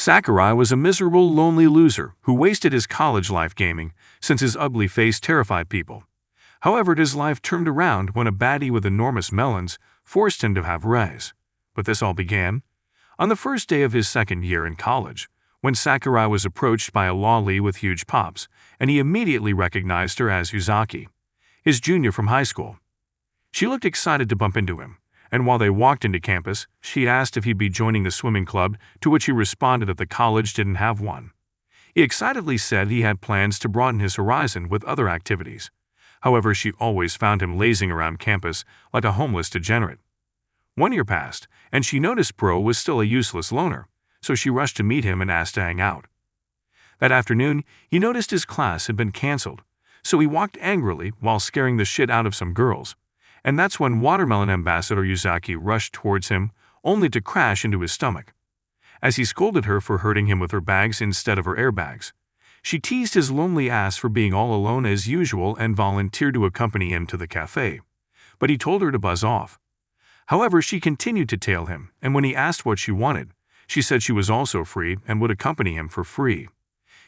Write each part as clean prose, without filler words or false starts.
Sakurai was a miserable, lonely loser who wasted his college life gaming, since his ugly face terrified people. However, his life turned around when a baddie with enormous melons forced him to have res. But this all began on the first day of his second year in college, when Sakurai was approached by a lolly with huge pops, and he immediately recognized her as Uzaki, his junior from high school. She looked excited to bump into him, and while they walked into campus, she asked if he'd be joining the swimming club, to which he responded that the college didn't have one. He excitedly said he had plans to broaden his horizon with other activities. However, she always found him lazing around campus like a homeless degenerate. 1 year passed, and she noticed Bro was still a useless loner, so she rushed to meet him and asked to hang out. That afternoon, he noticed his class had been canceled, so he walked angrily while scaring the shit out of some girls. And that's when Watermelon Ambassador Uzaki rushed towards him, only to crash into his stomach. As he scolded her for hurting him with her bags instead of her airbags, she teased his lonely ass for being all alone as usual and volunteered to accompany him to the cafe. But he told her to buzz off. However, she continued to tail him, and when he asked what she wanted, she said she was also free and would accompany him for free.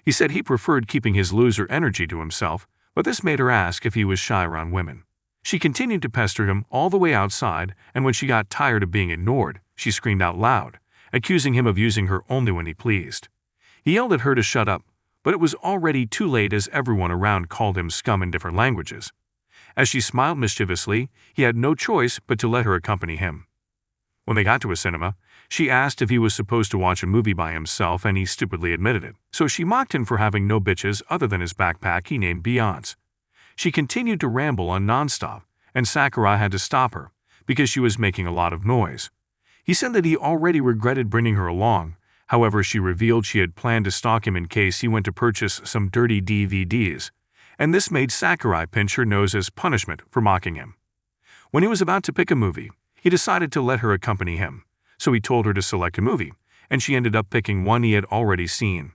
He said he preferred keeping his loser energy to himself, but this made her ask if he was shy around women. She continued to pester him all the way outside, and when she got tired of being ignored, she screamed out loud, accusing him of using her only when he pleased. He yelled at her to shut up, but it was already too late as everyone around called him scum in different languages. As she smiled mischievously, he had no choice but to let her accompany him. When they got to a cinema, she asked if he was supposed to watch a movie by himself, and he stupidly admitted it. So she mocked him for having no bitches other than his backpack he named Beyonce. She continued to ramble on nonstop, and Sakurai had to stop her, because she was making a lot of noise. He said that he already regretted bringing her along. However, she revealed she had planned to stalk him in case he went to purchase some dirty DVDs, and this made Sakurai pinch her nose as punishment for mocking him. When he was about to pick a movie, he decided to let her accompany him, so he told her to select a movie, and she ended up picking one he had already seen.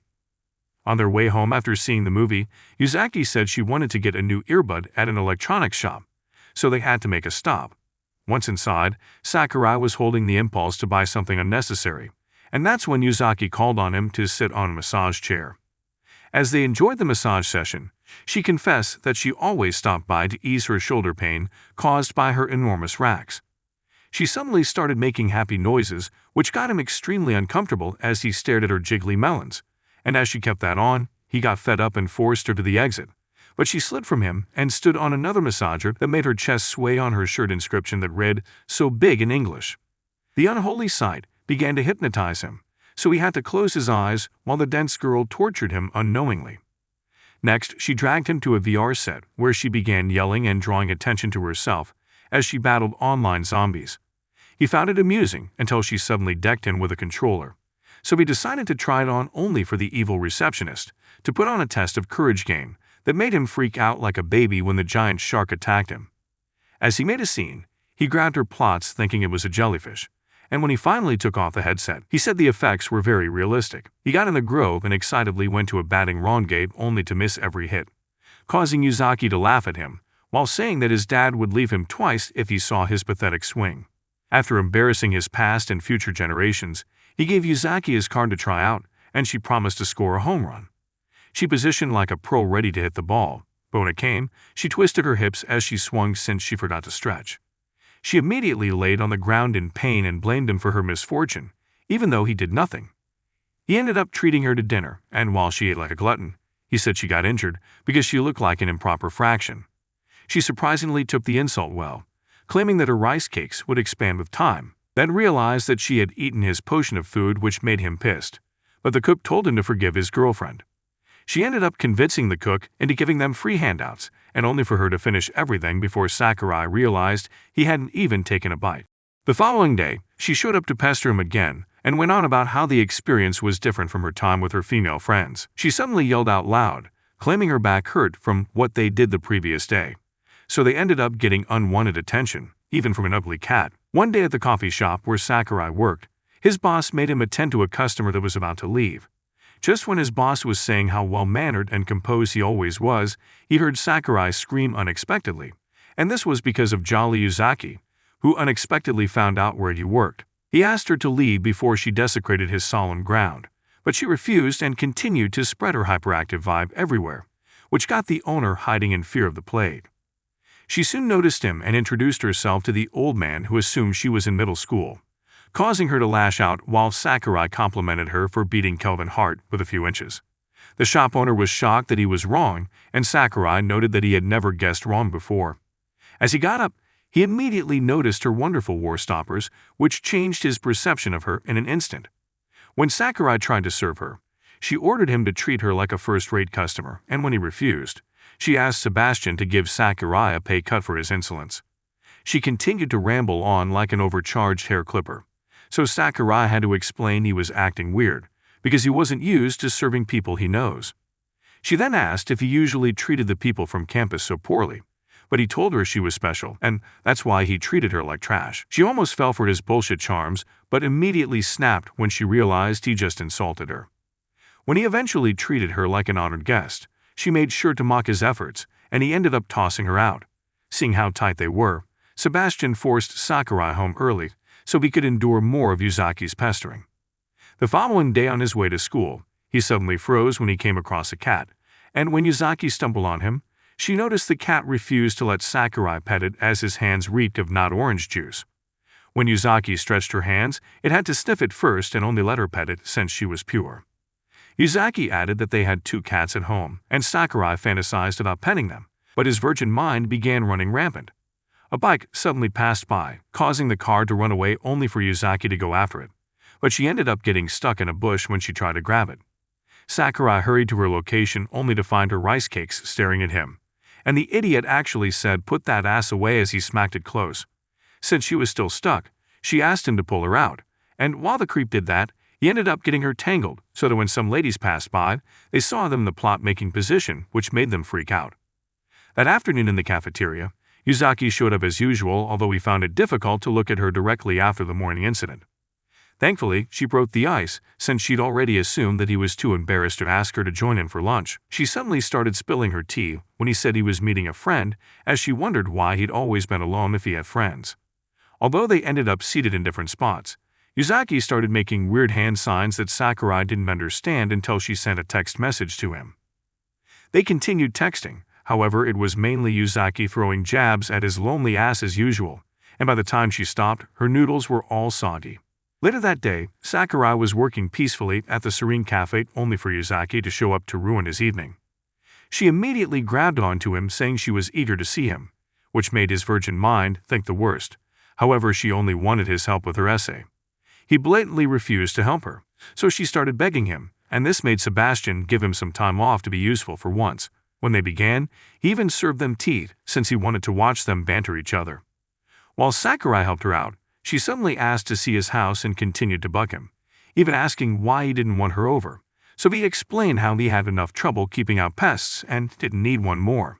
On their way home after seeing the movie, Uzaki said she wanted to get a new earbud at an electronics shop, so they had to make a stop. Once inside, Sakurai was holding the impulse to buy something unnecessary, and that's when Uzaki called on him to sit on a massage chair. As they enjoyed the massage session, she confessed that she always stopped by to ease her shoulder pain caused by her enormous racks. She suddenly started making happy noises, which got him extremely uncomfortable as he stared at her jiggly melons, and as she kept that on, he got fed up and forced her to the exit. But she slid from him and stood on another massager that made her chest sway on her shirt inscription that read, "So big" in English. The unholy sight began to hypnotize him, so he had to close his eyes while the dense girl tortured him unknowingly. Next, she dragged him to a VR set where she began yelling and drawing attention to herself as she battled online zombies. He found it amusing until she suddenly decked him with a controller, so he decided to try it on only for the evil receptionist, to put on a test of courage game that made him freak out like a baby when the giant shark attacked him. As he made a scene, he grabbed her plots thinking it was a jellyfish, and when he finally took off the headset, he said the effects were very realistic. He got in the grove and excitedly went to a batting wrong game only to miss every hit, causing Uzaki to laugh at him, while saying that his dad would leave him twice if he saw his pathetic swing. After embarrassing his past and future generations, he gave Uzaki his card to try out, and she promised to score a home run. She positioned like a pro ready to hit the ball, but when it came, she twisted her hips as she swung since she forgot to stretch. She immediately laid on the ground in pain and blamed him for her misfortune, even though he did nothing. He ended up treating her to dinner, and while she ate like a glutton, he said she got injured because she looked like an improper fraction. She surprisingly took the insult well, claiming that her rice cakes would expand with time, then realized that she had eaten his potion of food, which made him pissed, but the cook told him to forgive his girlfriend. She ended up convincing the cook into giving them free handouts, and only for her to finish everything before Sakurai realized he hadn't even taken a bite. The following day, she showed up to pester him again and went on about how the experience was different from her time with her female friends. She suddenly yelled out loud, claiming her back hurt from what they did the previous day. So they ended up getting unwanted attention, even from an ugly cat. One day at the coffee shop where Sakurai worked, his boss made him attend to a customer that was about to leave. Just when his boss was saying how well-mannered and composed he always was, he heard Sakurai scream unexpectedly, and this was because of Jolly Uzaki, who unexpectedly found out where he worked. He asked her to leave before she desecrated his solemn ground, But she refused and continued to spread her hyperactive vibe everywhere, which got the owner hiding in fear of the plague. She soon noticed him and introduced herself to the old man, who assumed she was in middle school, causing her to lash out while Sakurai complimented her for beating Kelvin Hart with a few inches. The shop owner was shocked that he was wrong, and Sakurai noted that he had never guessed wrong before. As he got up, he immediately noticed her wonderful war stoppers, which changed his perception of her in an instant. When Sakurai tried to serve her, she ordered him to treat her like a first-rate customer, and when he refused, she asked Sebastian to give Sakurai a pay cut for his insolence. She continued to ramble on like an overcharged hair clipper, so Sakurai had to explain he was acting weird, because he wasn't used to serving people he knows. She then asked if he usually treated the people from campus so poorly, but he told her she was special, and that's why he treated her like trash. She almost fell for his bullshit charms, but immediately snapped when she realized he just insulted her. When he eventually treated her like an honored guest, she made sure to mock his efforts, and he ended up tossing her out. Seeing how tight they were, Sebastian forced Sakurai home early so he could endure more of Uzaki's pestering. The following day on his way to school, he suddenly froze when he came across a cat, and when Uzaki stumbled on him, she noticed the cat refused to let Sakurai pet it as his hands reeked of not orange juice. When Uzaki stretched her hands, it had to sniff it first and only let her pet it since she was pure. Uzaki added that they had 2 cats at home, and Sakurai fantasized about petting them, but his virgin mind began running rampant. A bike suddenly passed by, causing the car to run away only for Uzaki to go after it, but she ended up getting stuck in a bush when she tried to grab it. Sakurai hurried to her location only to find her rice cakes staring at him, and the idiot actually said, "Put that ass away," as he smacked it close. Since she was still stuck, she asked him to pull her out, and while the creep did that, he ended up getting her tangled so that when some ladies passed by, they saw them in the plot-making position, which made them freak out. That afternoon in the cafeteria, Uzaki showed up as usual, although he found it difficult to look at her directly after the morning incident. Thankfully, she broke the ice, since she'd already assumed that he was too embarrassed to ask her to join him for lunch. She suddenly started spilling her tea when he said he was meeting a friend, as she wondered why he'd always been alone if he had friends. Although they ended up seated in different spots, Uzaki started making weird hand signs that Sakurai didn't understand until she sent a text message to him. They continued texting, however it was mainly Uzaki throwing jabs at his lonely ass as usual, and by the time she stopped, her noodles were all soggy. Later that day, Sakurai was working peacefully at the Serene Cafe only for Uzaki to show up to ruin his evening. She immediately grabbed onto him, saying she was eager to see him, which made his virgin mind think the worst. However, she only wanted his help with her essay. He blatantly refused to help her, so she started begging him, and this made Sebastian give him some time off to be useful for once. When they began, he even served them tea, since he wanted to watch them banter each other. While Sakurai helped her out, she suddenly asked to see his house and continued to bug him, even asking why he didn't want her over, so he explained how he had enough trouble keeping out pests and didn't need one more.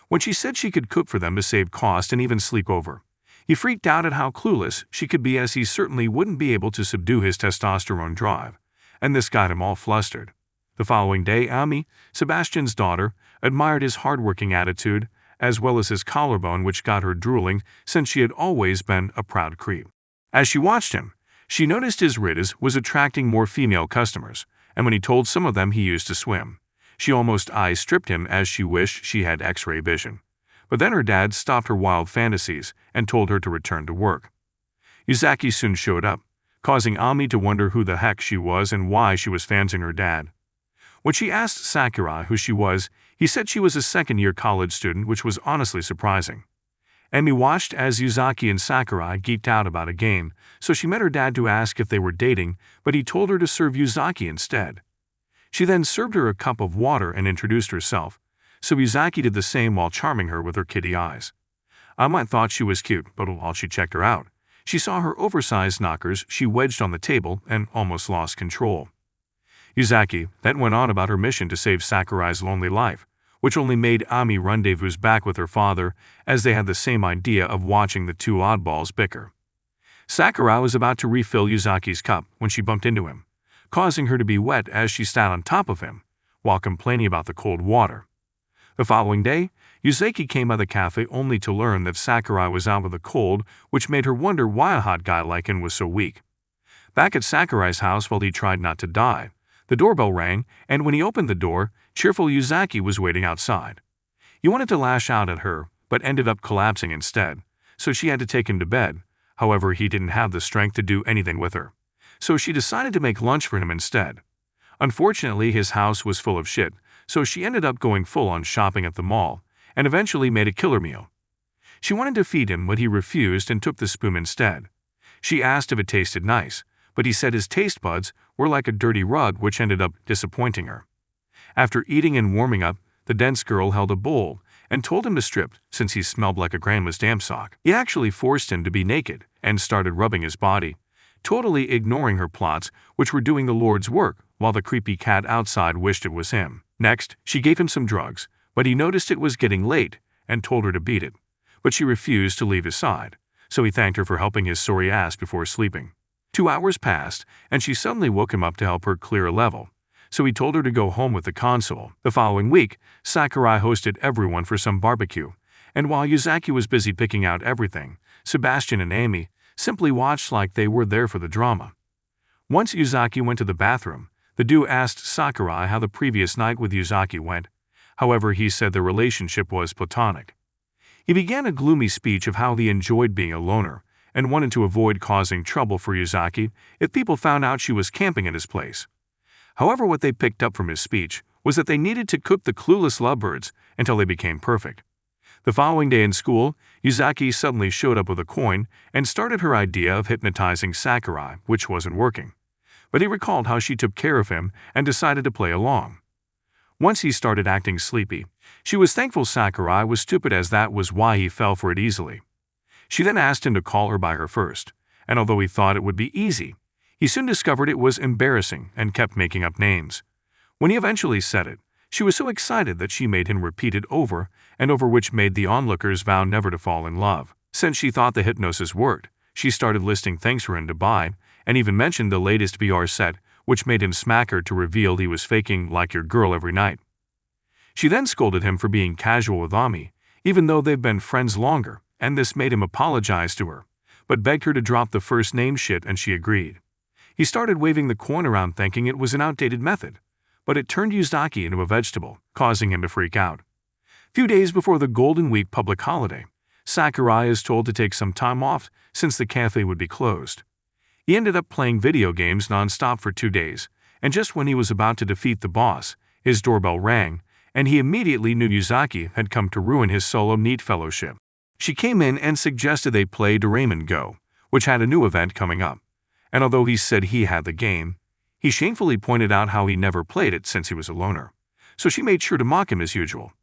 When she said she could cook for them to save cost and even sleep over, he freaked out at how clueless she could be, as he certainly wouldn't be able to subdue his testosterone drive, and this got him all flustered. The following day, Ami, Sebastian's daughter, admired his hardworking attitude, as well as his collarbone, which got her drooling since she had always been a proud creep. As she watched him, she noticed his ridges was attracting more female customers, and when he told some of them he used to swim, she almost eye-stripped him as she wished she had X-ray vision. But then her dad stopped her wild fantasies and told her to return to work. Uzaki soon showed up, causing Ami to wonder who the heck she was and why she was fancying her dad. When she asked Sakurai who she was, he said she was a second-year college student, which was honestly surprising. Emi watched as Uzaki and Sakurai geeked out about a game, so she met her dad to ask if they were dating, but he told her to serve Uzaki instead. She then served her a cup of water and introduced herself, so Uzaki did the same while charming her with her kitty eyes. Ami thought she was cute, but while she checked her out, she saw her oversized knockers she wedged on the table and almost lost control. Uzaki then went on about her mission to save Sakurai's lonely life, which only made Ami rendezvous back with her father, as they had the same idea of watching the 2 oddballs bicker. Sakurai was about to refill Uzaki's cup when she bumped into him, causing her to be wet as she sat on top of him, while complaining about the cold water. The following day, Uzaki came by the cafe only to learn that Sakurai was out with a cold, which made her wonder why a hot guy like him was so weak. Back at Sakurai's house, while he tried not to die, The doorbell rang, and when he opened the door, cheerful Uzaki was waiting outside. He wanted to lash out at her, but ended up collapsing instead, so she had to take him to bed. However, he didn't have the strength to do anything with her, so she decided to make lunch for him instead. Unfortunately, his house was full of shit, so she ended up going full-on shopping at the mall, and eventually made a killer meal. She wanted to feed him, but he refused and took the spoon instead. She asked if it tasted nice, but he said his taste buds were like a dirty rug, which ended up disappointing her. After eating and warming up, the dense girl held a bowl and told him to strip since he smelled like a grandma's damn sock. He actually forced him to be naked and started rubbing his body, totally ignoring her plots, which were doing the Lord's work, while the creepy cat outside wished it was him. Next, she gave him some drugs, but he noticed it was getting late and told her to beat it. But she refused to leave his side, so he thanked her for helping his sorry ass before sleeping. 2 hours passed, and she suddenly woke him up to help her clear a level, so he told her to go home with the console. The following week, Sakurai hosted everyone for some barbecue, and while Uzaki was busy picking out everything, Sebastian and Amy simply watched like they were there for the drama. Once Uzaki went to the bathroom, the duo asked Sakurai how the previous night with Uzaki went. However, he said the relationship was platonic. He began a gloomy speech of how he enjoyed being a loner and wanted to avoid causing trouble for Uzaki if people found out she was camping at his place. However, what they picked up from his speech was that they needed to cook the clueless lovebirds until they became perfect. The following day in school, Uzaki suddenly showed up with a coin and started her idea of hypnotizing Sakurai, which wasn't working. But he recalled how she took care of him and decided to play along. Once he started acting sleepy, she was thankful Sakurai was stupid, as that was why he fell for it easily. She then asked him to call her by her first, and although he thought it would be easy, he soon discovered it was embarrassing and kept making up names. When he eventually said it, she was so excited that she made him repeat it over and over, which made the onlookers vow never to fall in love. Since she thought the hypnosis worked, she started listing things for him to buy and even mentioned the latest VR set, which made him smack her to reveal he was faking like your girl every night. She then scolded him for being casual with Ami, even though they've been friends longer, and this made him apologize to her, but begged her to drop the first name shit, and she agreed. He started waving the coin around thinking it was an outdated method, but it turned Uzaki into a vegetable, causing him to freak out. Few days before the Golden Week public holiday, Sakurai is told to take some time off since the cafe would be closed. He ended up playing video games non-stop for 2 days, and just when he was about to defeat the boss, his doorbell rang, and he immediately knew Uzaki had come to ruin his solo NEET fellowship. She came in and suggested they play Doraemon Go, which had a new event coming up, and although he said he had the game, he shamefully pointed out how he never played it since he was a loner, so she made sure to mock him as usual.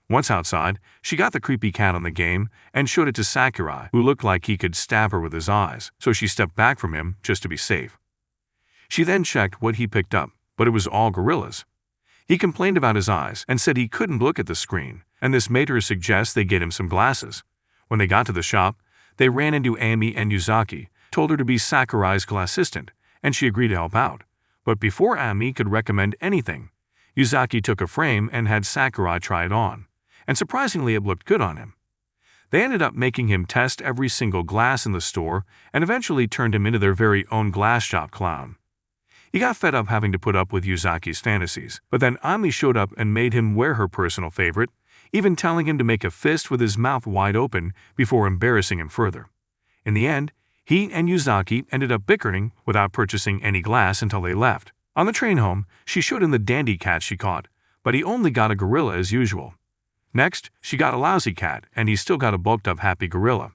Once outside, she got the creepy cat on the game and showed it to Sakurai, who looked like he could stab her with his eyes, so she stepped back from him just to be safe. She then checked what he picked up, but it was all gorillas. He complained about his eyes and said he couldn't look at the screen, and this made her suggest they get him some glasses. When they got to the shop, they ran into Ami, and Uzaki told her to be Sakurai's assistant, and she agreed to help out. But before Ami could recommend anything, Uzaki took a frame and had Sakurai try it on, and surprisingly it looked good on him. They ended up making him test every single glass in the store and eventually turned him into their very own glass shop clown. He got fed up having to put up with Uzaki's fantasies, but then Ami showed up and made him wear her personal favorite, even telling him to make a fist with his mouth wide open before embarrassing him further. In the end, he and Uzaki ended up bickering without purchasing any glass until they left. On the train home, she showed him the dandy cat she caught, but he only got a gorilla as usual. Next, she got a lousy cat, and he still got a bulked-up happy gorilla.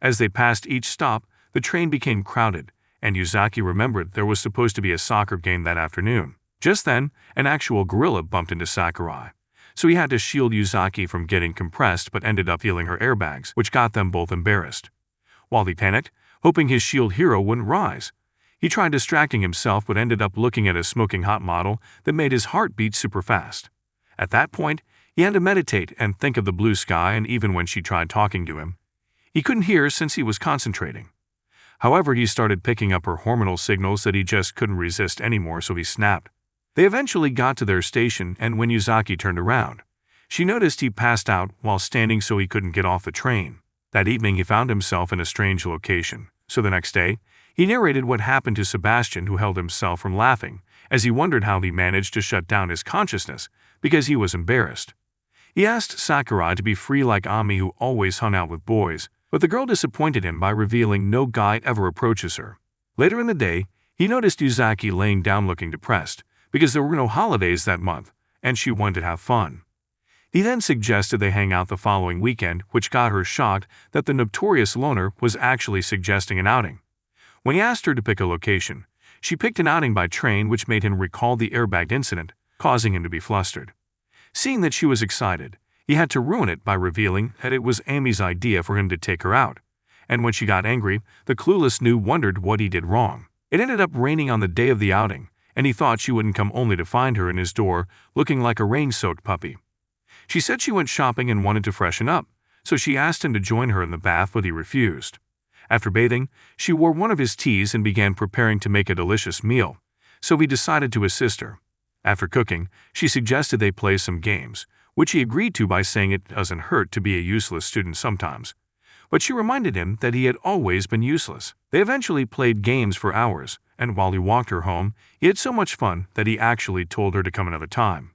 As they passed each stop, the train became crowded, and Uzaki remembered there was supposed to be a soccer game that afternoon. Just then, an actual gorilla bumped into Sakurai, so he had to shield Uzaki from getting compressed but ended up feeling her airbags, which got them both embarrassed. While he panicked, hoping his shield hero wouldn't rise, he tried distracting himself but ended up looking at a smoking hot model that made his heart beat super fast. At that point, he had to meditate and think of the blue sky, and even when she tried talking to him, he couldn't hear since he was concentrating. However, he started picking up her hormonal signals that he just couldn't resist anymore, so he snapped. They eventually got to their station, and when Uzaki turned around, she noticed he passed out while standing, so he couldn't get off the train. That evening he found himself in a strange location, so the next day, he narrated what happened to Sebastian, who held himself from laughing as he wondered how he managed to shut down his consciousness because he was embarrassed. He asked Sakurai to be free like Ami, who always hung out with boys, but the girl disappointed him by revealing no guy ever approaches her. Later in the day, he noticed Uzaki laying down looking depressed because there were no holidays that month, and she wanted to have fun. He then suggested they hang out the following weekend, which got her shocked that the notorious loner was actually suggesting an outing. When he asked her to pick a location, she picked an outing by train, which made him recall the airbag incident, causing him to be flustered. Seeing that she was excited, he had to ruin it by revealing that it was Amy's idea for him to take her out, and when she got angry, the clueless New wondered what he did wrong. It ended up raining on the day of the outing, and he thought she wouldn't come, only to find her in his door looking like a rain-soaked puppy. She said she went shopping and wanted to freshen up, so she asked him to join her in the bath, but he refused. After bathing, she wore one of his tees and began preparing to make a delicious meal, so he decided to assist her. After cooking, she suggested they play some games, which he agreed to by saying it doesn't hurt to be a useless student sometimes. But she reminded him that he had always been useless. They eventually played games for hours, and while he walked her home, he had so much fun that he actually told her to come another time.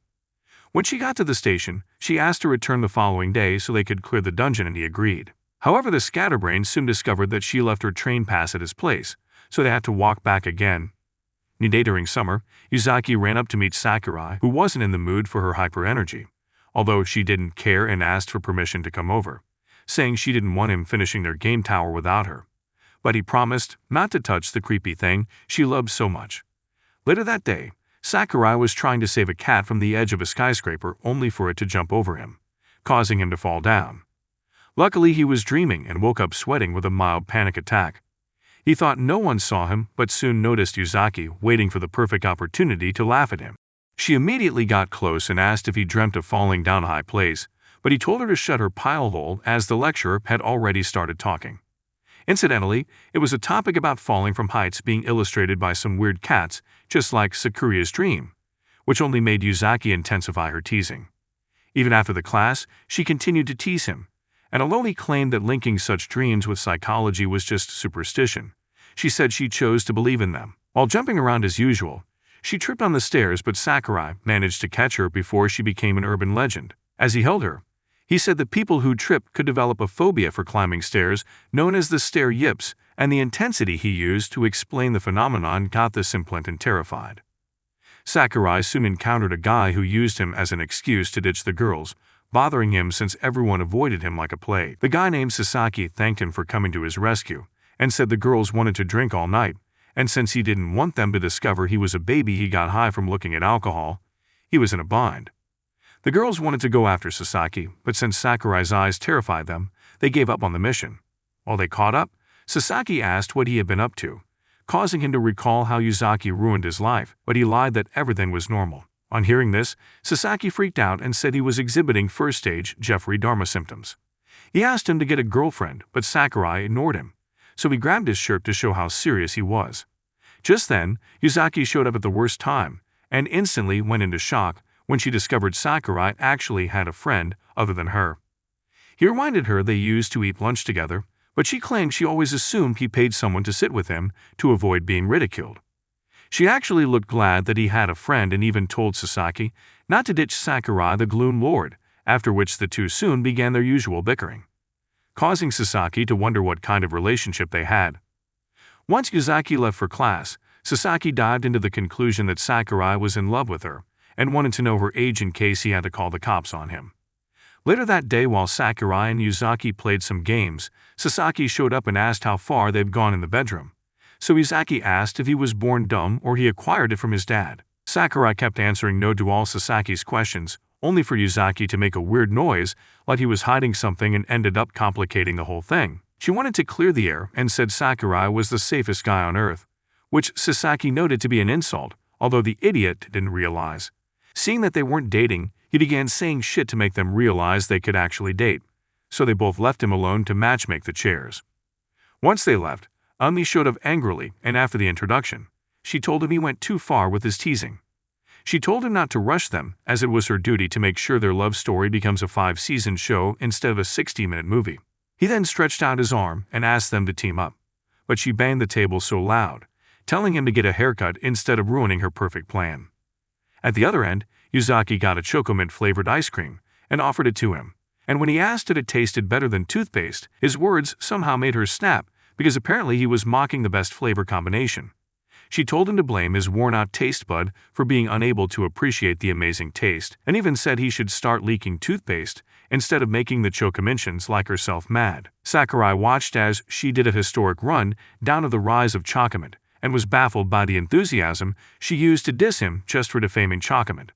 When she got to the station, she asked to return the following day so they could clear the dungeon, and he agreed. However, the scatterbrain soon discovered that she left her train pass at his place, so they had to walk back again. One day during summer, Uzaki ran up to meet Sakurai, who wasn't in the mood for her hyper-energy, although she didn't care and asked for permission to come over, saying she didn't want him finishing their game tower without her. But he promised not to touch the creepy thing she loved so much. Later that day, Sakurai was trying to save a cat from the edge of a skyscraper only for it to jump over him, causing him to fall down. Luckily, he was dreaming and woke up sweating with a mild panic attack. He thought no one saw him, but soon noticed Uzaki waiting for the perfect opportunity to laugh at him. She immediately got close and asked if he dreamt of falling down a high place, but he told her to shut her pile hole as the lecturer had already started talking. Incidentally, it was a topic about falling from heights being illustrated by some weird cats, just like Sakura's dream, which only made Uzaki intensify her teasing. Even after the class, she continued to tease him, and although he claimed that linking such dreams with psychology was just superstition, she said she chose to believe in them. While jumping around as usual, she tripped on the stairs, but Sakurai managed to catch her before she became an urban legend. As he held her, he said that people who trip could develop a phobia for climbing stairs known as the stair yips, and the intensity he used to explain the phenomenon got the simpleton terrified. Sakurai soon encountered a guy who used him as an excuse to ditch the girls, bothering him since everyone avoided him like a plague. The guy named Sasaki thanked him for coming to his rescue and said the girls wanted to drink all night, and since he didn't want them to discover he was a baby he got high from looking at alcohol, he was in a bind. The girls wanted to go after Sasaki, but since Sakurai's eyes terrified them, they gave up on the mission. While they caught up, Sasaki asked what he had been up to, causing him to recall how Uzaki ruined his life, but he lied that everything was normal. On hearing this, Sasaki freaked out and said he was exhibiting first-stage Jeffrey Dahmer symptoms. He asked him to get a girlfriend, but Sakurai ignored him, so he grabbed his shirt to show how serious he was. Just then, Uzaki showed up at the worst time, and instantly went into shock when she discovered Sakurai actually had a friend other than her. He reminded her they used to eat lunch together, but she claimed she always assumed he paid someone to sit with him to avoid being ridiculed. She actually looked glad that he had a friend and even told Sasaki not to ditch Sakurai the Gloom Lord, after which the two soon began their usual bickering, causing Sasaki to wonder what kind of relationship they had. Once Uzaki left for class, Sasaki dived into the conclusion that Sakurai was in love with her and wanted to know her age in case he had to call the cops on him. Later that day, while Sakurai and Uzaki played some games, Sasaki showed up and asked how far they've gone in the bedroom. So Uzaki asked if he was born dumb or he acquired it from his dad. Sakurai kept answering no to all Sasaki's questions, only for Uzaki to make a weird noise like he was hiding something and ended up complicating the whole thing. She wanted to clear the air and said Sakurai was the safest guy on earth, which Sasaki noted to be an insult, although the idiot didn't realize. Seeing that they weren't dating, he began saying shit to make them realize they could actually date, so they both left him alone to matchmake the chairs. Once they left, Ami showed up angrily, and after the introduction, she told him he went too far with his teasing. She told him not to rush them, as it was her duty to make sure their love story becomes a 5-season show instead of a 60-minute movie. He then stretched out his arm and asked them to team up, but she banged the table so loud, telling him to get a haircut instead of ruining her perfect plan. At the other end, Uzaki got a chocomint-flavored ice cream and offered it to him. And when he asked if it tasted better than toothpaste, his words somehow made her snap because apparently he was mocking the best flavor combination. She told him to blame his worn-out taste bud for being unable to appreciate the amazing taste, and even said he should start leaking toothpaste instead of making the chocomintions like herself mad. Sakurai watched as she did a historic run down of the rise of Chocomint and was baffled by the enthusiasm she used to diss him just for defaming Chocomint.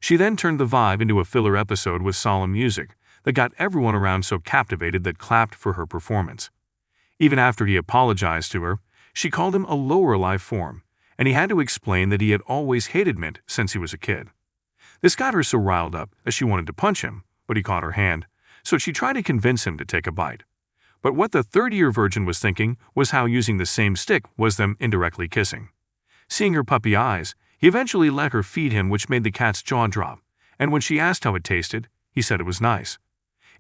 She then turned the vibe into a filler episode with solemn music that got everyone around so captivated that clapped for her performance. Even after he apologized to her, she called him a lower life form, and he had to explain that he had always hated mint since he was a kid. This got her so riled up that she wanted to punch him, but he caught her hand, so she tried to convince him to take a bite. But what the third-year virgin was thinking was how using the same stick was them indirectly kissing. Seeing her puppy eyes, he eventually let her feed him, which made the cat's jaw drop, and when she asked how it tasted, he said it was nice.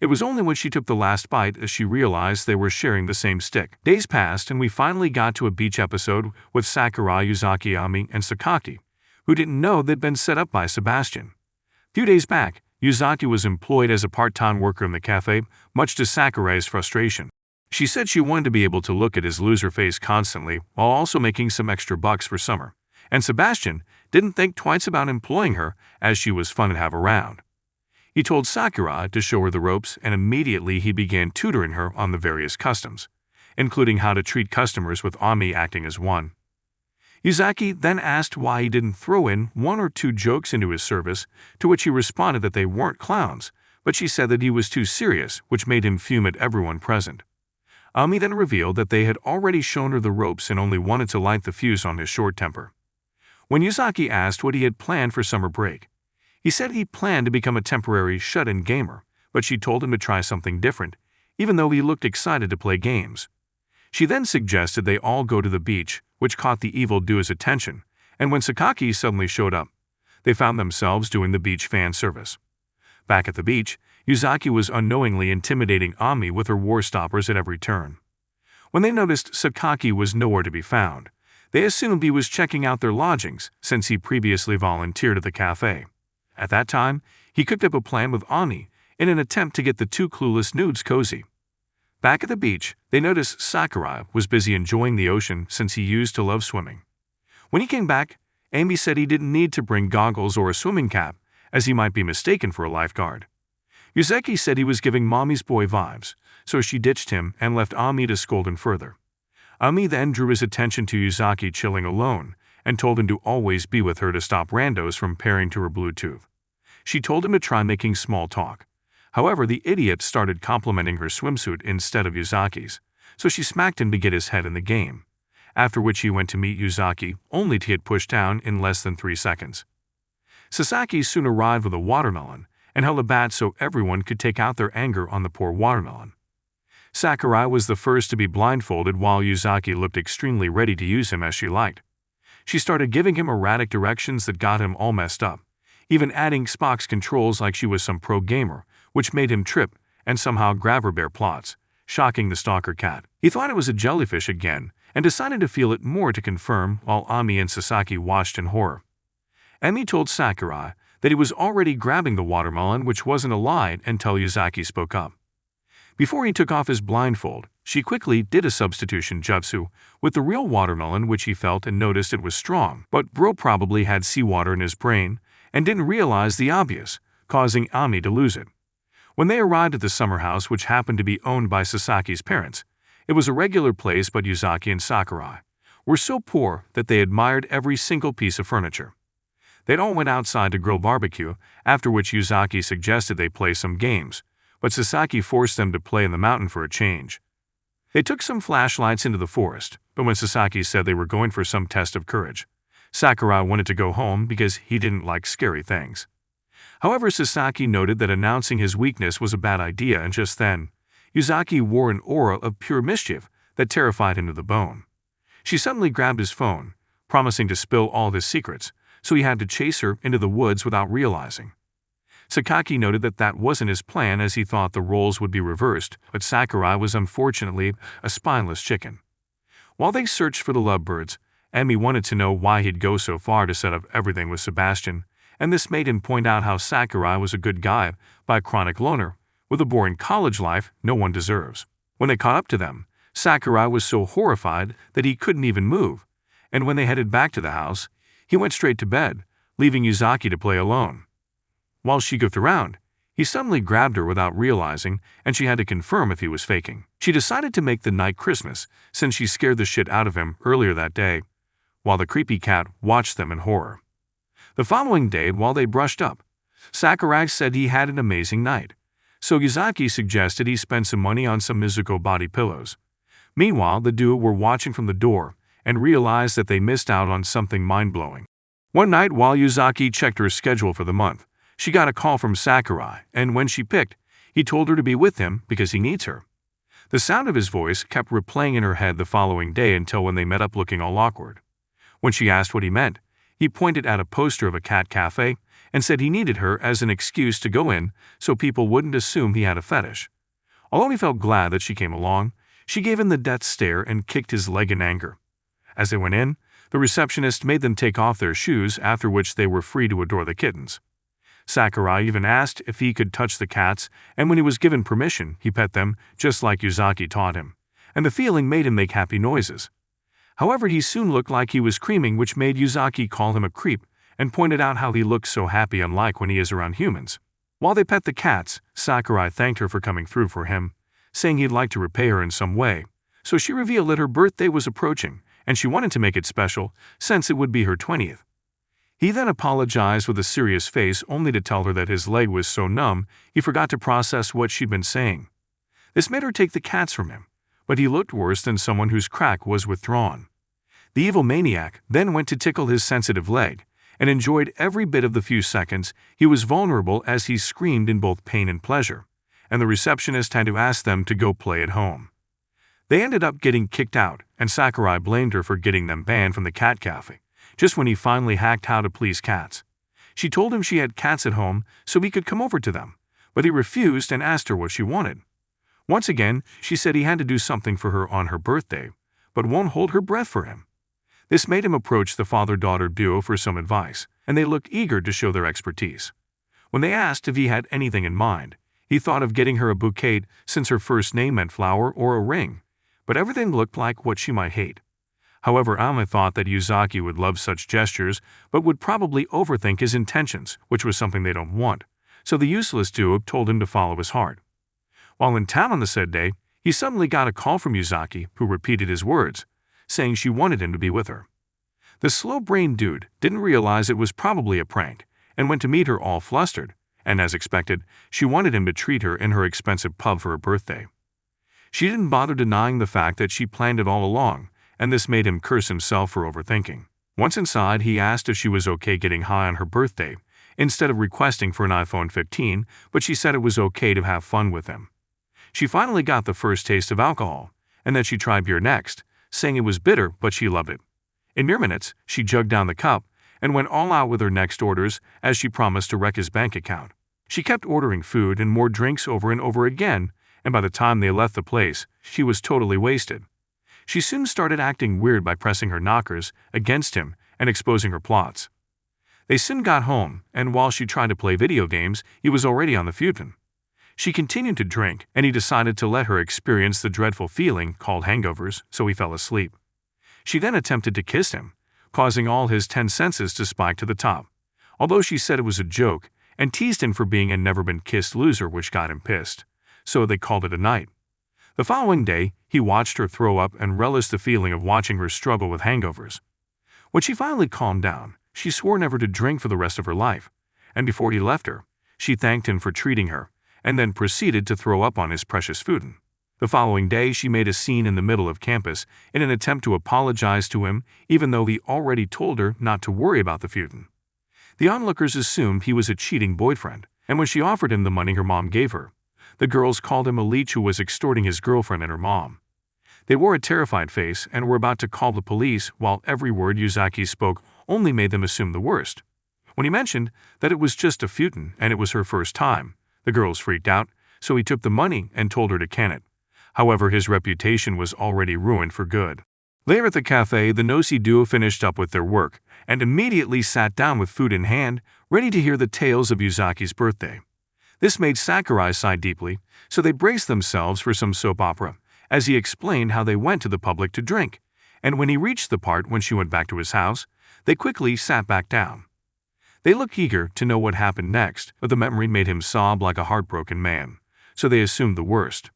It was only when she took the last bite that she realized they were sharing the same stick. Days passed and we finally got to a beach episode with Sakurai, Uzaki, Ami, and Sakaki, who didn't know they'd been set up by Sebastian. A few days back, Uzaki was employed as a part-time worker in the cafe, much to Sakurai's frustration. She said she wanted to be able to look at his loser face constantly while also making some extra bucks for summer, and Sebastian didn't think twice about employing her as she was fun to have around. He told Sakurai to show her the ropes, and immediately he began tutoring her on the various customs, including how to treat customers with Ami acting as one. Uzaki then asked why he didn't throw in one or two jokes into his service, to which he responded that they weren't clowns, but she said that he was too serious, which made him fume at everyone present. Ami then revealed that they had already shown her the ropes and only wanted to light the fuse on his short temper. When Uzaki asked what he had planned for summer break, he said he planned to become a temporary shut-in gamer, but she told him to try something different, even though he looked excited to play games. She then suggested they all go to the beach, which caught the evil duo's attention, and when Sakaki suddenly showed up, they found themselves doing the beach fan service. Back at the beach, Uzaki was unknowingly intimidating Ami with her war stoppers at every turn. When they noticed Sakaki was nowhere to be found, they assumed he was checking out their lodgings since he previously volunteered at the cafe. At that time, he cooked up a plan with Ami in an attempt to get the two clueless nudes cozy. Back at the beach, they noticed Sakurai was busy enjoying the ocean since he used to love swimming. When he came back, Amy said he didn't need to bring goggles or a swimming cap, as he might be mistaken for a lifeguard. Uzaki said he was giving mommy's boy vibes, so she ditched him and left Ami to scold him further. Ami then drew his attention to Uzaki chilling alone and told him to always be with her to stop randos from pairing to her Bluetooth. She told him to try making small talk. However, the idiot started complimenting her swimsuit instead of Uzaki's, so she smacked him to get his head in the game, after which he went to meet Uzaki, only to get pushed down in less than 3 seconds. Sasaki soon arrived with a watermelon and held a bat so everyone could take out their anger on the poor watermelon. Sakurai was the first to be blindfolded while Uzaki looked extremely ready to use him as she liked. She started giving him erratic directions that got him all messed up, even adding Spock's controls like she was some pro gamer, which made him trip and somehow grab her bare plots, shocking the stalker cat. He thought it was a jellyfish again and decided to feel it more to confirm while Ami and Sasaki watched in horror. Ami told Sakurai that he was already grabbing the watermelon, which wasn't a lie until Uzaki spoke up. Before he took off his blindfold, she quickly did a substitution jutsu with the real watermelon, which he felt and noticed it was strong, but bro probably had seawater in his brain and didn't realize the obvious, causing Ami to lose it. When they arrived at the summer house, which happened to be owned by Sasaki's parents, it was a regular place, but Uzaki and Sakurai were so poor that they admired every single piece of furniture. They'd all went outside to grill barbecue, after which Uzaki suggested they play some games, but Sasaki forced them to play in the mountain for a change. They took some flashlights into the forest, but when Sasaki said they were going for some test of courage, Sakurai wanted to go home because he didn't like scary things. However, Sasaki noted that announcing his weakness was a bad idea, and just then, Uzaki wore an aura of pure mischief that terrified him to the bone. She suddenly grabbed his phone, promising to spill all his secrets, so he had to chase her into the woods without realizing. Sakaki noted that that wasn't his plan, as he thought the roles would be reversed, but Sakurai was unfortunately a spineless chicken. While they searched for the lovebirds, Emmy wanted to know why he'd go so far to set up everything with Sebastian, and this made him point out how Sakurai was a good guy, but a chronic loner, with a boring college life no one deserves. When they caught up to them, Sakurai was so horrified that he couldn't even move, and when they headed back to the house, he went straight to bed, leaving Uzaki to play alone. While she goofed around, he suddenly grabbed her without realizing, and she had to confirm if he was faking. She decided to make the night Christmas, since she scared the shit out of him earlier that day, while the creepy cat watched them in horror. The following day, while they brushed up, Sakurai said he had an amazing night, so Uzaki suggested he spend some money on some Mizuko body pillows. Meanwhile, the duo were watching from the door and realized that they missed out on something mind-blowing. One night, while Uzaki checked her schedule for the month, she got a call from Sakurai, and when she picked, he told her to be with him because he needs her. The sound of his voice kept replaying in her head the following day until when they met up looking all awkward. When she asked what he meant, he pointed at a poster of a cat cafe and said he needed her as an excuse to go in so people wouldn't assume he had a fetish. Although he felt glad that she came along, she gave him the death stare and kicked his leg in anger. As they went in, the receptionist made them take off their shoes, after which they were free to adore the kittens. Sakurai even asked if he could touch the cats, and when he was given permission, he pet them, just like Uzaki taught him, and the feeling made him make happy noises. However, he soon looked like he was screaming, which made Uzaki call him a creep, and pointed out how he looks so happy unlike when he is around humans. While they pet the cats, Sakurai thanked her for coming through for him, saying he'd like to repay her in some way, so she revealed that her birthday was approaching, and she wanted to make it special, since it would be her 20th. He then apologized with a serious face, only to tell her that his leg was so numb he forgot to process what she'd been saying. This made her take the cats from him, but he looked worse than someone whose crack was withdrawn. The evil maniac then went to tickle his sensitive leg, and enjoyed every bit of the few seconds he was vulnerable as he screamed in both pain and pleasure, and the receptionist had to ask them to go play at home. They ended up getting kicked out, and Sakurai blamed her for getting them banned from the cat cafe, just when he finally hacked how to please cats. She told him she had cats at home so he could come over to them, but he refused and asked her what she wanted. Once again, she said he had to do something for her on her birthday, but won't hold her breath for him. This made him approach the father-daughter duo for some advice, and they looked eager to show their expertise. When they asked if he had anything in mind, he thought of getting her a bouquet since her first name meant flower, or a ring, but everything looked like what she might hate. However, Alma thought that Uzaki would love such gestures, but would probably overthink his intentions, which was something they don't want, so the useless duo told him to follow his heart. While in town on the said day, he suddenly got a call from Uzaki, who repeated his words, saying she wanted him to be with her. The slow-brained dude didn't realize it was probably a prank, and went to meet her all flustered, and as expected, she wanted him to treat her in her expensive pub for her birthday. She didn't bother denying the fact that she planned it all along, and this made him curse himself for overthinking. Once inside, he asked if she was okay getting high on her birthday, instead of requesting for an iPhone 15, but she said it was okay to have fun with him. She finally got the first taste of alcohol, and that she tried beer next, saying it was bitter, but she loved it. In mere minutes, she jugged down the cup and went all out with her next orders, as she promised to wreck his bank account. She kept ordering food and more drinks over and over again, and by the time they left the place, she was totally wasted. She soon started acting weird by pressing her knockers against him and exposing her plots. They soon got home, and while she tried to play video games, he was already on the futon. She continued to drink, and he decided to let her experience the dreadful feeling called hangovers, so he fell asleep. She then attempted to kiss him, causing all his 10 senses to spike to the top, although she said it was a joke, and teased him for being a never-been-kissed loser, which got him pissed, so they called it a night. The following day, he watched her throw up and relished the feeling of watching her struggle with hangovers. When she finally calmed down, she swore never to drink for the rest of her life, and before he left her, she thanked him for treating her, and then proceeded to throw up on his precious futon. The following day, she made a scene in the middle of campus in an attempt to apologize to him, even though he already told her not to worry about the futon. The onlookers assumed he was a cheating boyfriend, and when she offered him the money her mom gave her, the girls called him a leech who was extorting his girlfriend and her mom. They wore a terrified face and were about to call the police, while every word Uzaki spoke only made them assume the worst. When he mentioned that it was just a futon and it was her first time, the girls freaked out, so he took the money and told her to can it. However, his reputation was already ruined for good. Later at the cafe, the nosy duo finished up with their work and immediately sat down with food in hand, ready to hear the tales of Uzaki's birthday. This made Sakurai sigh deeply, so they braced themselves for some soap opera, as he explained how they went to the public to drink, and when he reached the part when she went back to his house, they quickly sat back down. They looked eager to know what happened next, but the memory made him sob like a heartbroken man, so they assumed the worst.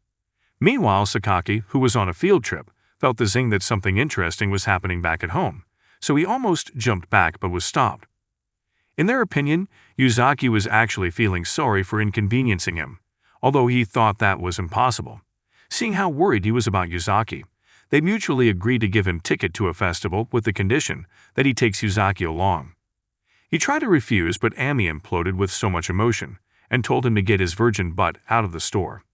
Meanwhile, Sakaki, who was on a field trip, felt the zing that something interesting was happening back at home, so he almost jumped back but was stopped. In their opinion, Uzaki was actually feeling sorry for inconveniencing him, although he thought that was impossible. Seeing how worried he was about Uzaki, they mutually agreed to give him ticket to a festival with the condition that he takes Uzaki along. He tried to refuse, but Ami imploded with so much emotion and told him to get his virgin butt out of the store.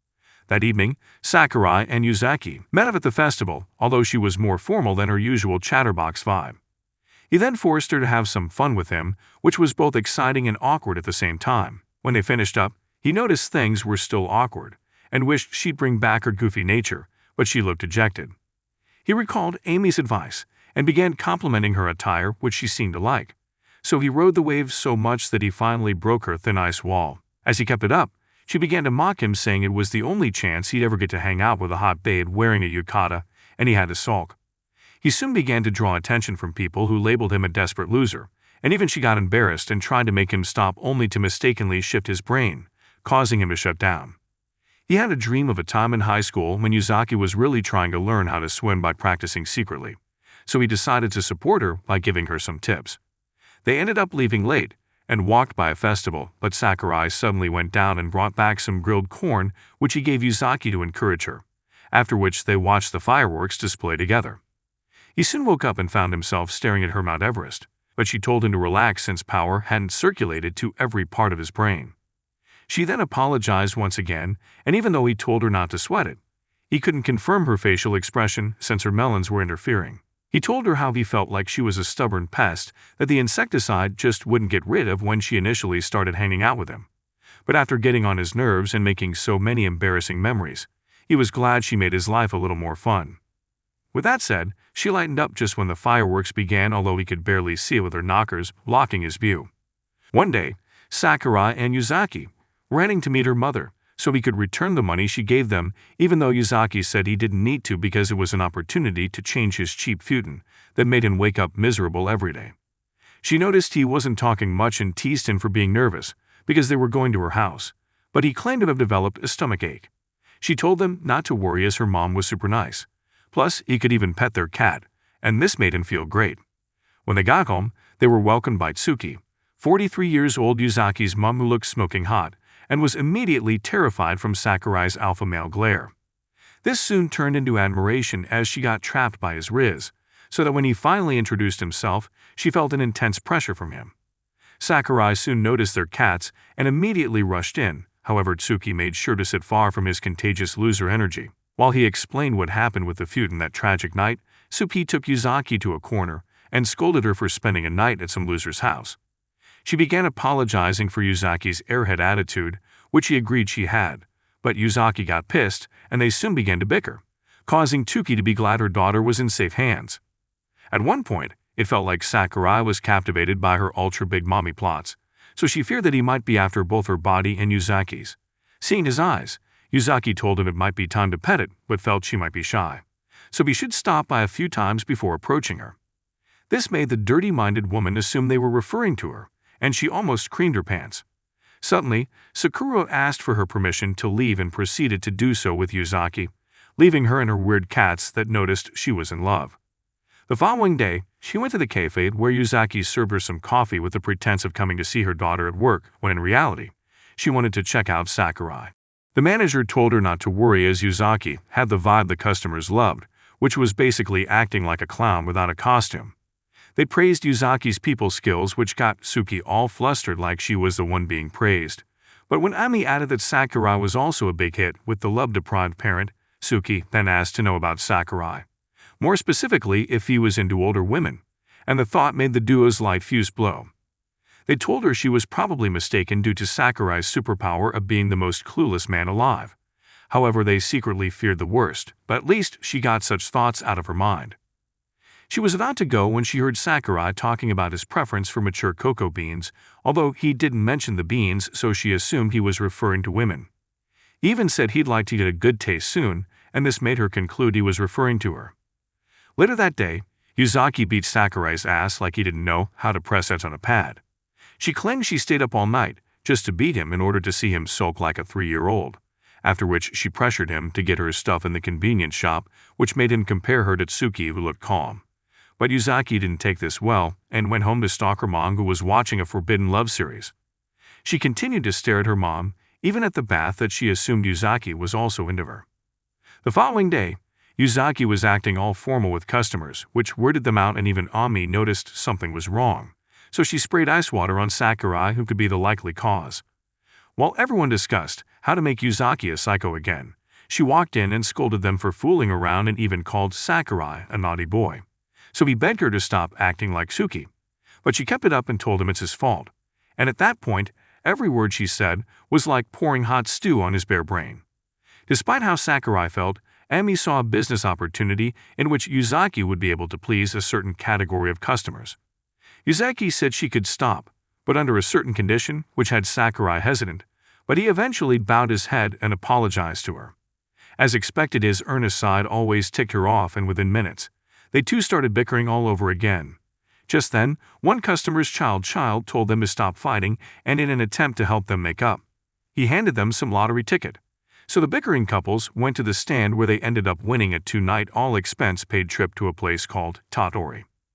That evening, Sakurai and Uzaki met up at the festival, although she was more formal than her usual chatterbox vibe. He then forced her to have some fun with him, which was both exciting and awkward at the same time. When they finished up, he noticed things were still awkward and wished she'd bring back her goofy nature, but she looked dejected. He recalled Amy's advice and began complimenting her attire, which she seemed to like. So he rode the waves so much that he finally broke her thin ice wall. As he kept it up, she began to mock him, saying it was the only chance he'd ever get to hang out with a hot babe wearing a yukata, and he had to sulk. He soon began to draw attention from people who labeled him a desperate loser, and even she got embarrassed and tried to make him stop, only to mistakenly shift his brain, causing him to shut down. He had a dream of a time in high school when Uzaki was really trying to learn how to swim by practicing secretly, so he decided to support her by giving her some tips. They ended up leaving late and walked by a festival, but Sakurai suddenly went down and brought back some grilled corn, which he gave Uzaki to encourage her, after which they watched the fireworks display together. He soon woke up and found himself staring at her Mount Everest, but she told him to relax since power hadn't circulated to every part of his brain. She then apologized once again, and even though he told her not to sweat it, he couldn't confirm her facial expression since her melons were interfering. He told her how he felt like she was a stubborn pest that the insecticide just wouldn't get rid of when she initially started hanging out with him. But after getting on his nerves and making so many embarrassing memories, he was glad she made his life a little more fun. With that said, she lightened up just when the fireworks began, although he could barely see it with her knockers blocking his view. One day, Sakurai and Uzaki were heading to meet her mother, so he could return the money she gave them, even though Uzaki said he didn't need to because it was an opportunity to change his cheap futon that made him wake up miserable every day. She noticed he wasn't talking much and teased him for being nervous because they were going to her house, but he claimed to have developed a stomachache. She told them not to worry as her mom was super nice. Plus, he could even pet their cat, and this made him feel great. When they got home, they were welcomed by Tsuki, 43 years old Uzaki's mom, who looked smoking hot and was immediately terrified from Sakurai's alpha male glare. This soon turned into admiration as she got trapped by his riz, so that when he finally introduced himself, she felt an intense pressure from him. Sakurai soon noticed their cats and immediately rushed in. However, Tsuki made sure to sit far from his contagious loser energy. While he explained what happened with the futon that tragic night, Tsuki took Uzaki to a corner and scolded her for spending a night at some loser's house. She began apologizing for Uzaki's airhead attitude, which he agreed she had, but Uzaki got pissed and they soon began to bicker, causing Tsuki to be glad her daughter was in safe hands. At one point, it felt like Sakurai was captivated by her ultra-big mommy plots, so she feared that he might be after both her body and Uzaki's. Seeing his eyes, Uzaki told him it might be time to pet it, but felt she might be shy, so he should stop by a few times before approaching her. This made the dirty-minded woman assume they were referring to her, and she almost creamed her pants. Suddenly, Sakurai asked for her permission to leave and proceeded to do so with Uzaki, leaving her and her weird cats that noticed she was in love. The following day, she went to the cafe where Uzaki served her some coffee with the pretense of coming to see her daughter at work, when in reality, she wanted to check out Sakurai. The manager told her not to worry as Uzaki had the vibe the customers loved, which was basically acting like a clown without a costume. They praised Uzaki's people skills, which got Tsuki all flustered like she was the one being praised. But when Ami added that Sakurai was also a big hit with the love-deprived parent, Tsuki then asked to know about Sakurai. More specifically, if he was into older women, and the thought made the duo's light fuse blow. They told her she was probably mistaken due to Sakurai's superpower of being the most clueless man alive. However, they secretly feared the worst, but at least she got such thoughts out of her mind. She was about to go when she heard Sakurai talking about his preference for mature cocoa beans, although he didn't mention the beans, so she assumed he was referring to women. He even said he'd like to get a good taste soon, and this made her conclude he was referring to her. Later that day, Uzaki beat Sakurai's ass like he didn't know how to press X on a pad. She claimed she stayed up all night just to beat him in order to see him sulk like a 3-year-old, after which she pressured him to get her stuff in the convenience shop, which made him compare her to Tsuki, who looked calm. But Uzaki didn't take this well and went home to stalk her mom, who was watching a forbidden love series. She continued to stare at her mom, even at the bath, that she assumed Uzaki was also into her. The following day, Uzaki was acting all formal with customers, which weirded them out, and even Ami noticed something was wrong, so she sprayed ice water on Sakurai, who could be the likely cause. While everyone discussed how to make Uzaki a psycho again, she walked in and scolded them for fooling around and even called Sakurai a naughty boy. So he begged her to stop acting like Tsuki, but she kept it up and told him it's his fault. And at that point, every word she said was like pouring hot stew on his bare brain. Despite how Sakurai felt, Ami saw a business opportunity in which Uzaki would be able to please a certain category of customers. Uzaki said she could stop, but under a certain condition, which had Sakurai hesitant, but he eventually bowed his head and apologized to her. As expected, his earnest side always ticked her off, and within minutes, they two started bickering all over again. Just then, one customer's child told them to stop fighting, and in an attempt to help them make up, he handed them some lottery ticket. So the bickering couples went to the stand, where they ended up winning a 2-night all-expense-paid trip to a place called Tottori.